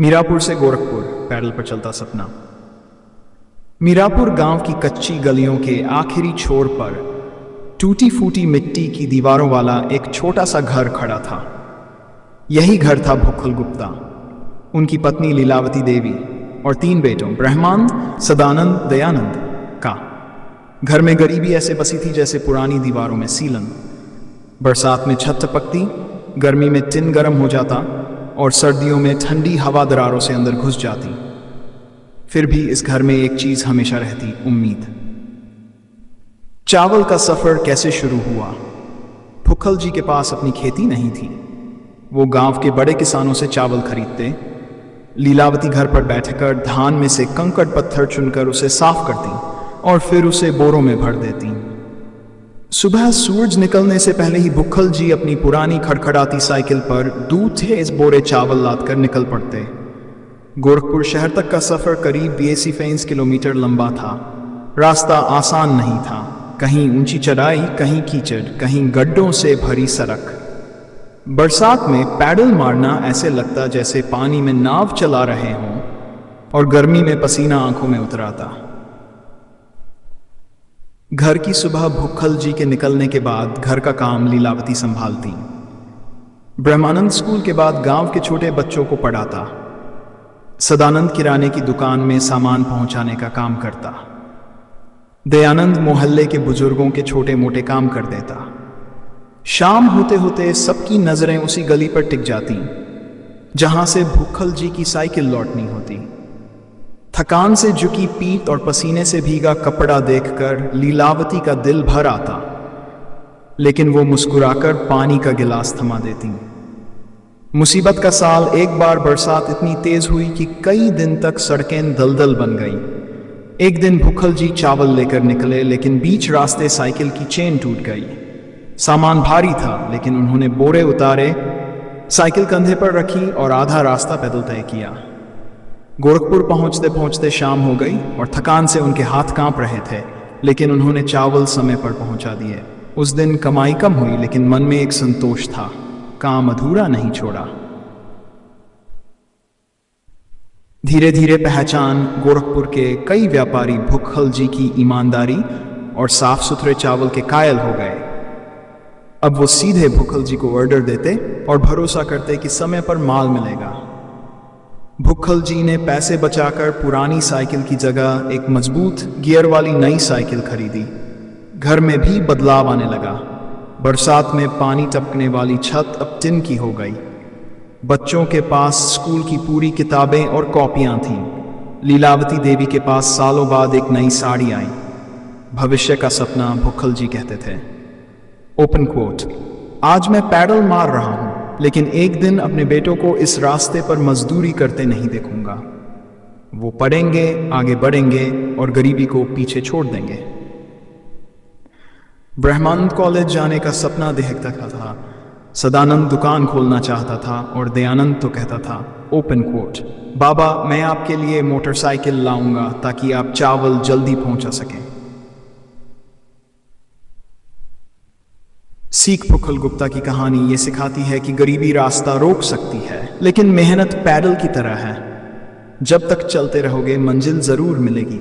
मीरापुर से गोरखपुर पैदल पर चलता सपना। मीरापुर गांव की कच्ची गलियों के आखिरी छोर पर टूटी फूटी मिट्टी की दीवारों वाला एक छोटा सा घर खड़ा था। यही घर था भुक्खल गुप्ता, उनकी पत्नी लीलावती देवी और 3 बेटों ब्रह्मानंद, सदानंद, दयानंद का। घर में गरीबी ऐसे बसी थी जैसे पुरानी दीवारों में सीलन। बरसात में छत टपकती, गर्मी में टिन गर्म हो जाता और सर्दियों में ठंडी हवा दरारों से अंदर घुस जाती। फिर भी इस घर में एक चीज हमेशा रहती, उम्मीद। चावल का सफर कैसे शुरू हुआ? भुक्खल जी के पास अपनी खेती नहीं थी। वो गांव के बड़े किसानों से चावल खरीदते। लीलावती घर पर बैठकर धान में से कंकड़ पत्थर चुनकर उसे साफ करती और फिर उसे बोरों में भर देती। सुबह सूरज निकलने से पहले ही भुक्खल जी अपनी पुरानी खड़खड़ाती साइकिल पर 2 ठेस बोरे चावल लादकर निकल पड़ते। गोरखपुर शहर तक का सफर करीब 82 किलोमीटर लंबा था। रास्ता आसान नहीं था, कहीं ऊंची चढ़ाई, कहीं कीचड़, कहीं गड्ढों से भरी सड़क। बरसात में पैडल मारना ऐसे लगता जैसे पानी में नाव चला रहे हों, और गर्मी में पसीना आंखों में उतर आता। घर की सुबह भुक्खल जी के निकलने के बाद घर का काम लीलावती संभालती। ब्रह्मानंद स्कूल के बाद गांव के छोटे बच्चों को पढ़ाता। सदानंद किराने की दुकान में सामान पहुंचाने का काम करता। दयानंद मोहल्ले के बुजुर्गों के छोटे मोटे काम कर देता। शाम होते होते सबकी नजरें उसी गली पर टिक जाती जहां से भुक्खल जी की साइकिल लौटनी होती। थकान से झुकी पीठ और पसीने से भीगा कपड़ा देखकर लीलावती का दिल भर आता, लेकिन वो मुस्कुराकर पानी का गिलास थमा देती। मुसीबत का साल एक बार बरसात इतनी तेज हुई कि कई दिन तक सड़कें दलदल बन गई। एक दिन भुक्खल जी चावल लेकर निकले, लेकिन बीच रास्ते साइकिल की चेन टूट गई। सामान भारी था, लेकिन उन्होंने बोरे उतारे, साइकिल कंधे पर रखी और आधा रास्ता पैदल तय किया। गोरखपुर पहुंचते पहुंचते शाम हो गई और थकान से उनके हाथ कांप रहे थे, लेकिन उन्होंने चावल समय पर पहुंचा दिए। उस दिन कमाई कम हुई, लेकिन मन में एक संतोष था, काम अधूरा नहीं छोड़ा। धीरे धीरे पहचान गोरखपुर के कई व्यापारी भुक्खल जी की ईमानदारी और साफ सुथरे चावल के कायल हो गए। अब वो सीधे भुक्खल जी को ऑर्डर देते और भरोसा करते कि समय पर माल मिलेगा। भुक्खल जी ने पैसे बचाकर पुरानी साइकिल की जगह एक मजबूत गियर वाली नई साइकिल खरीदी। घर में भी बदलाव आने लगा। बरसात में पानी टपकने वाली छत अब टिन की हो गई। बच्चों के पास स्कूल की पूरी किताबें और कॉपियां थीं। लीलावती देवी के पास सालों बाद एक नई साड़ी आई। भविष्य का सपना, भुक्खल जी कहते थे। ओपन कोट, आज मैं पैडल मार रहा हूं, लेकिन एक दिन अपने बेटों को इस रास्ते पर मजदूरी करते नहीं देखूंगा। वो पढ़ेंगे, आगे बढ़ेंगे और गरीबी को पीछे छोड़ देंगे। ब्रह्मानंद कॉलेज जाने का सपना देखता था। सदानंद दुकान खोलना चाहता था और दयानंद तो कहता था, ओपन कोट, बाबा मैं आपके लिए मोटरसाइकिल लाऊंगा ताकि आप चावल जल्दी पहुंचा सकें। सीख भुक्खल गुप्ता की कहानी ये सिखाती है कि गरीबी रास्ता रोक सकती है, लेकिन मेहनत पैडल की तरह है। जब तक चलते रहोगे मंजिल जरूर मिलेगी।